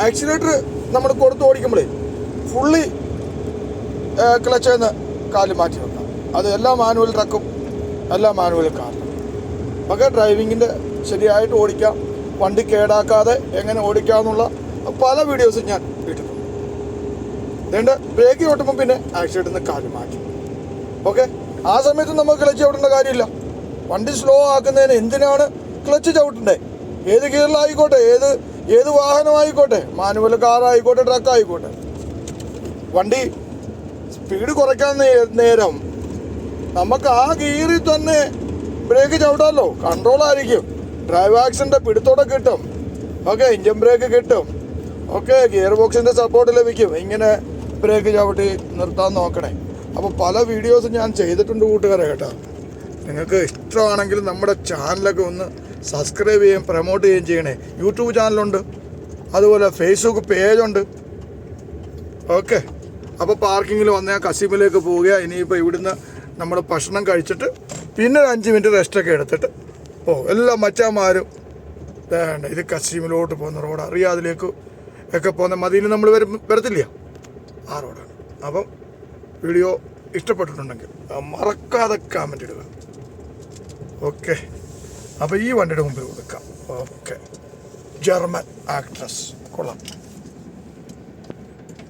Accelerator നമ്മൾ കൊടുത്ത് ഓടിക്കുമ്പോഴേ fully ക്ലച്ചിൽ നിന്ന് കാല് മാറ്റി വെക്കാം. അത് എല്ലാ മാനുവൽ ട്രക്കും എല്ലാ മാനുവൽ കാറിലും. ഒക്കെ ഡ്രൈവിങ്ങിൻ്റെ ശരിയായിട്ട് ഓടിക്കാം, വണ്ടി കേടാക്കാതെ എങ്ങനെ ഓടിക്കാമെന്നുള്ള പല വീഡിയോസും ഞാൻ ഇട്ടിട്ടുണ്ട്. അതുകൊണ്ട് ബ്രേക്ക് ചവിട്ടുമ്പോൾ പിന്നെ ആക്സിഡൻറ്റിൽ നിന്ന് കാല് മാറ്റി. ഓക്കെ, ആ സമയത്ത് നമുക്ക് ക്ലച്ച് ചവിട്ടേണ്ട കാര്യമില്ല. വണ്ടി സ്ലോ ആക്കുന്നതിന് എന്തിനാണ് ക്ലച്ച് ചവിട്ടണ്ടേ? ഏത് ഗിയറിലായിക്കോട്ടെ, ഏത് വാഹനമായിക്കോട്ടെ, മാനുവൽ കാറായിക്കോട്ടെ, ട്രക്കായിക്കോട്ടെ, വണ്ടി സ്പീഡ് കുറയ്ക്കാൻ നേരം നമുക്ക് ആ ഗിയറിൽ തന്നെ ബ്രേക്ക് ചവിട്ടാമല്ലോ. കൺട്രോളായിരിക്കും, ഡ്രൈവ് ആക്ഷൻ്റെ പിടുത്തോടെ കിട്ടും. ഓക്കെ, എൻജിൻ ബ്രേക്ക് കിട്ടും. ഓക്കെ, ഗിയർ ബോക്സിൻ്റെ സപ്പോർട്ട് ലഭിക്കും. ഇങ്ങനെ ബ്രേക്ക് ചവിട്ടി നിർത്താൻ നോക്കണേ. അപ്പോൾ പല വീഡിയോസും ഞാൻ ചെയ്തിട്ടുണ്ട് കൂട്ടുകാരെ കേട്ടോ. നിങ്ങൾക്ക് ഇഷ്ടമാണെങ്കിൽ നമ്മുടെ ചാനലൊക്കെ ഒന്ന് സബ്സ്ക്രൈബ് ചെയ്യുകയും പ്രൊമോട്ട് ചെയ്യുകയും ചെയ്യണേ. യൂട്യൂബ് ചാനലുണ്ട്, അതുപോലെ ഫേസ്ബുക്ക് പേജുണ്ട്. ഓക്കെ, അപ്പോൾ പാർക്കിങ്ങിൽ വന്നാൽ കസിമിലേക്ക് പോവുക. ഇനിയിപ്പോൾ ഇവിടുന്ന് നമ്മൾ ഭക്ഷണം കഴിച്ചിട്ട് പിന്നെ ഒരു 5 മിനിറ്റ് റെസ്റ്റൊക്കെ എടുത്തിട്ട് എല്ലാ മച്ചാന്മാരും വേണ്ട ഇത് കസീമിലോട്ട് പോകുന്ന റോഡ്, റിയാദിലേക്ക് ഒക്കെ പോകുന്ന മദീന നമ്മൾ വരത്തില്ല, ആ റോഡാണ്. അപ്പം വീഡിയോ ഇഷ്ടപ്പെട്ടിട്ടുണ്ടെങ്കിൽ മറക്കാതെ കമൻ്റ് ഇടുക. ഓക്കെ, അപ്പോൾ ഈ വണ്ടിയുടെ മുമ്പിൽ കൊടുക്കാം. ഓക്കെ, ജർമ്മൻ ആക്ട്രസ് കൊള്ളാം.